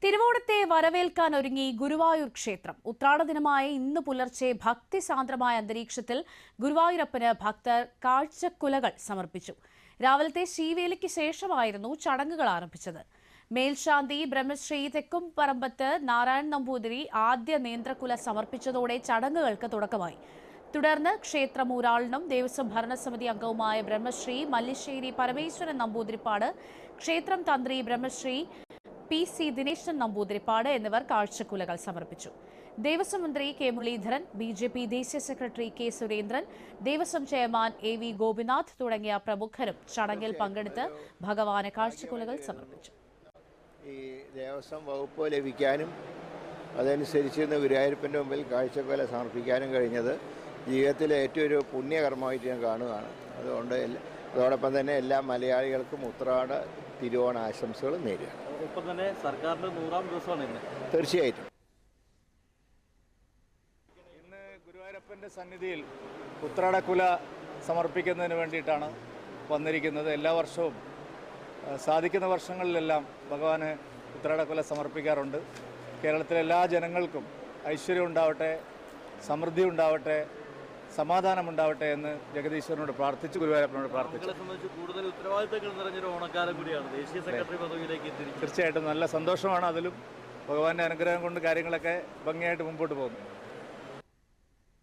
തിരുവോണത്തെ വരവേൽക്കാൻ ഒരുങ്ങി ഗുരുവായൂർ ക്ഷേത്രം. ഉത്രാട ദിനമായ ഇന്ന് പുലർച്ചെ ഭക്തിസാന്ദ്രമായ അന്തരീക്ഷത്തിൽ ഗുരുവായൂരപ്പന് ഭക്തർ കാഴ്ചക്കുലകൾ സമർപ്പിച്ചു. രാവിലത്തെ ശീവേലിക്ക് ശേഷമായിരുന്നു ചടങ്ങുകൾ ആരംഭിച്ചത്. മേൽശാന്തി ബ്രഹ്മശ്രീ തെക്കുംപറമ്പത്ത് നാരായണൻ നമ്പൂതിരി ആദ്യ നേന്ത്രക്കുല സമർപ്പിച്ചതോടെ ചടങ്ങുകൾക്ക് തുടക്കമായി. തുടർന്ന് ക്ഷേത്രമൂരാളനും ദേവസ്വം ഭരണസമിതി അംഗവുമായ ബ്രഹ്മശ്രീ മല്ലിശ്ശേരി പരമേശ്വരൻ നമ്പൂതിരിപ്പാട്, ക്ഷേത്രം തന്ത്രി ബ്രഹ്മശ്രീ PC ദിനേശൻ നമ്പൂതിരിപ്പാട് എന്നിവർ കാഴ്ചക്കുലകൾ സമർപ്പിച്ചു. ദേവസ്വം മന്ത്രി കെ മുരളീധരൻ, BJP ദേശീയ secretary K Surendran, Devaswom chairman AV Gopinath തുടങ്ങിയ പ്രമുഖരും ചടങ്ങിൽ പങ്കെടുത്ത് ഭഗവാന് കാഴ്ചക്കുലകൾ സമർപ്പിച്ചു. ഈ ദേവസ്വം വകുപ്പ് ലഭിക്കാനും അതനുസരിച്ച് ഗുരുവായൂരപ്പൻ്റെ മുമ്പിൽ കാഴ്ചക്കുല സമർപ്പിക്കാനും കഴിഞ്ഞത് ജീവിതത്തിലെ ഏറ്റവും ഒരു പുണ്യകർമ്മമായിട്ട് ഞാൻ കാണുകയാണ്. അതുകൊണ്ട് അതോടൊപ്പം തന്നെ എല്ലാ മലയാളികൾക്കും ഉത്രാട തിരുവോണ ആശംസകൾ നേരുകയാണ്. ഒപ്പം തന്നെ സർക്കാരിൻ്റെ 100ാം ദിവസമാണ് ഇന്ന്. തീർച്ചയായിട്ടും ഇന്ന് ഗുരുവായൂരപ്പൻ്റെ സന്നിധിയിൽ ഉത്രാടക്കുല സമർപ്പിക്കുന്നതിന് വേണ്ടിയിട്ടാണ് വന്നിരിക്കുന്നത്. എല്ലാ വർഷവും സാധിക്കുന്ന വർഷങ്ങളിലെല്ലാം ഭഗവാന് ഉത്രാടക്കുല സമർപ്പിക്കാറുണ്ട്. കേരളത്തിലെ എല്ലാ ജനങ്ങൾക്കും ഐശ്വര്യം ഉണ്ടാവട്ടെ, സമൃദ്ധി ഉണ്ടാവട്ടെ, സമാധാനമുണ്ടാവട്ടെ എന്ന് ജഗദീശ്വരനോട് പ്രാർത്ഥിച്ചു, ഗുരുവായൂരപ്പനോട് പ്രാർത്ഥിച്ചു. കൂടുതൽ ഉത്തരവാദിത്തങ്ങൾ നിറഞ്ഞൊരു ഓണക്കാലം കൂടിയാണ്. ദേശീയ സെക്രട്ടറി പദവിയിലേക്ക് തീർച്ചയായിട്ടും നല്ല സന്തോഷമാണ്. അതിലും ഭഗവാന്റെ അനുഗ്രഹം കൊണ്ട് കാര്യങ്ങളൊക്കെ ഭംഗിയായിട്ട് മുമ്പോട്ട് പോകുന്നു.